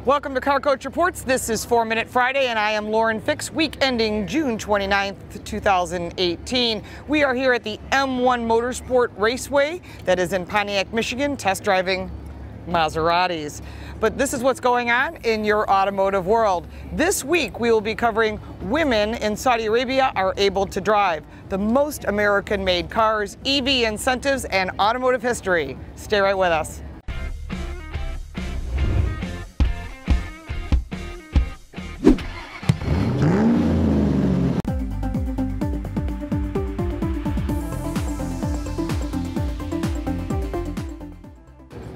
Welcome to Car Coach Reports. This is 4 Minute Friday, and I am Lauren Fix, week ending June 29th, 2018. We are here at the M1 Motorsport Raceway that is in Pontiac, Michigan, test driving Maseratis. But this is what's going on in your automotive world. This week we will be covering women in Saudi Arabia are able to drive, the most American-made cars, EV incentives, and automotive history. Stay right with us.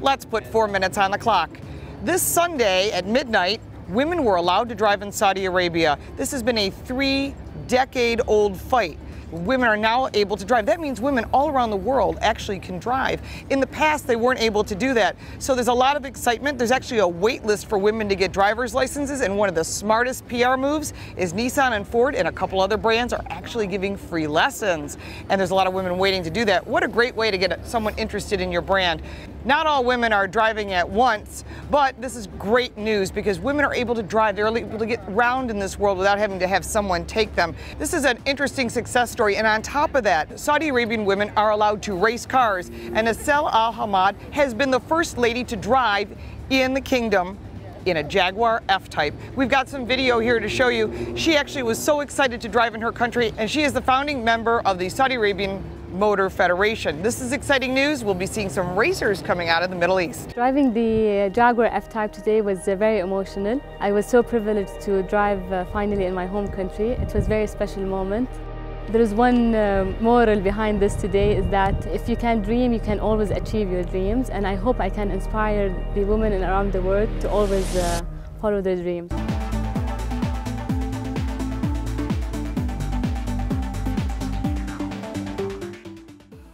Let's put 4 minutes on the clock. This Sunday at midnight, women were allowed to drive in Saudi Arabia. This has been a 3-decade-old fight. Women are now able to drive. That means women all around the world actually can drive. In the past, they weren't able to do that. So there's a lot of excitement. There's actually a wait list for women to get driver's licenses, and one of the smartest PR moves is Nissan and Ford and a couple other brands are actually giving free lessons. And there's a lot of women waiting to do that. What a great way to get someone interested in your brand. Not all women are driving at once, but this is great news because women are able to drive. They're able to get around in this world without having to have someone take them. This is an interesting success story, and on top of that, Saudi Arabian women are allowed to race cars, and Asel Al-Hamad has been the first lady to drive in the kingdom in a Jaguar F-Type. We've got some video here to show you. She actually was so excited to drive in her country, and she is the founding member of the Saudi Arabian Motor Federation. This is exciting news. We'll be seeing some racers coming out of the Middle East. Driving the Jaguar F-Type today was very emotional. I was so privileged to drive finally in my home country. It was a very special moment. There is one moral behind this today, is that if you can dream, you can always achieve your dreams. And I hope I can inspire the women around the world to always follow their dreams.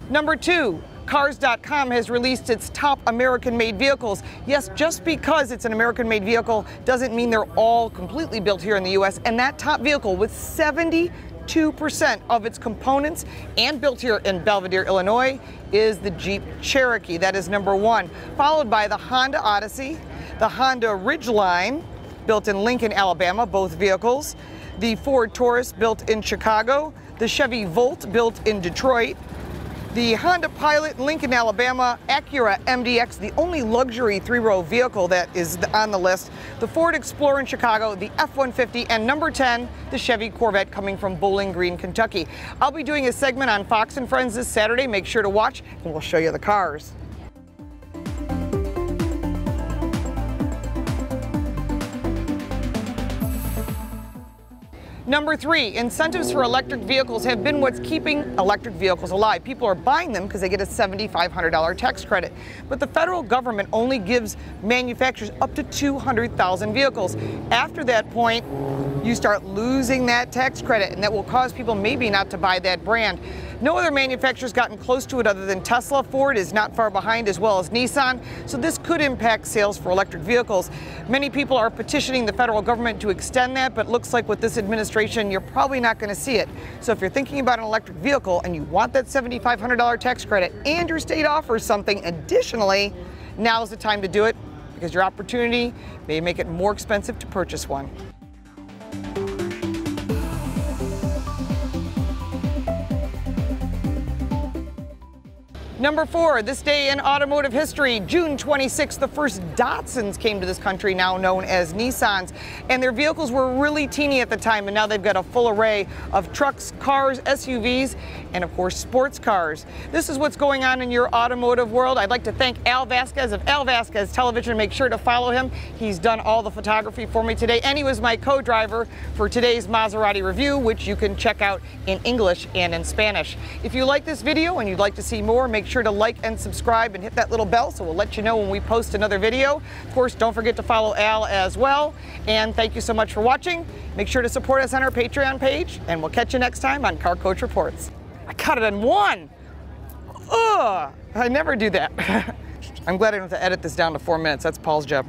Number 2, Cars.com has released its top American-made vehicles. Yes, just because it's an American-made vehicle doesn't mean they're all completely built here in the U.S. And that top vehicle, with 72% of its components and built here in Belvidere, Illinois, is the Jeep Cherokee. That is number 1, followed by the Honda Odyssey, the Honda Ridgeline, built in Lincoln, Alabama, both vehicles, the Ford Taurus, built in Chicago, the Chevy Volt, built in Detroit, the Honda Pilot, Lincoln, Alabama, Acura MDX, the only luxury 3-row vehicle that is on the list, the Ford Explorer in Chicago, the F-150, and number 10, the Chevy Corvette coming from Bowling Green, Kentucky. I'll be doing a segment on Fox & Friends this Saturday. Make sure to watch, and we'll show you the cars. Number 3, incentives for electric vehicles have been what's keeping electric vehicles alive. People are buying them because they get a $7,500 tax credit. But the federal government only gives manufacturers up to 200,000 vehicles. After that point, you start losing that tax credit, and that will cause people maybe not to buy that brand. No other manufacturer's gotten close to it other than Tesla. Ford is not far behind, as well as Nissan. So this could impact sales for electric vehicles. Many people are petitioning the federal government to extend that, but looks like with this administration, you're probably not going to see it. So if you're thinking about an electric vehicle and you want that $7,500 tax credit and your state offers something additionally, now's the time to do it, because your opportunity may make it more expensive to purchase one. Number 4, this day in automotive history, June 26th, the first Datsuns came to this country, now known as Nissans. And their vehicles were really teeny at the time, and now they've got a full array of trucks, cars, SUVs, and of course, sports cars. This is what's going on in your automotive world. I'd like to thank Al Vazquez of Al Vazquez Television. Make sure to follow him. He's done all the photography for me today, and he was my co-driver for today's Maserati review, which you can check out in English and in Spanish. If you like this video and you'd like to see more, make sure to like and subscribe and hit that little bell so we'll let you know when we post another video. Of course, don't forget to follow Al as well. And thank you so much for watching. Make sure to support us on our Patreon page, and we'll catch you next time on Car Coach Reports. I cut it in 1. Ugh, I never do that. I'm glad I don't have to edit this down to 4 minutes. That's Paul's job.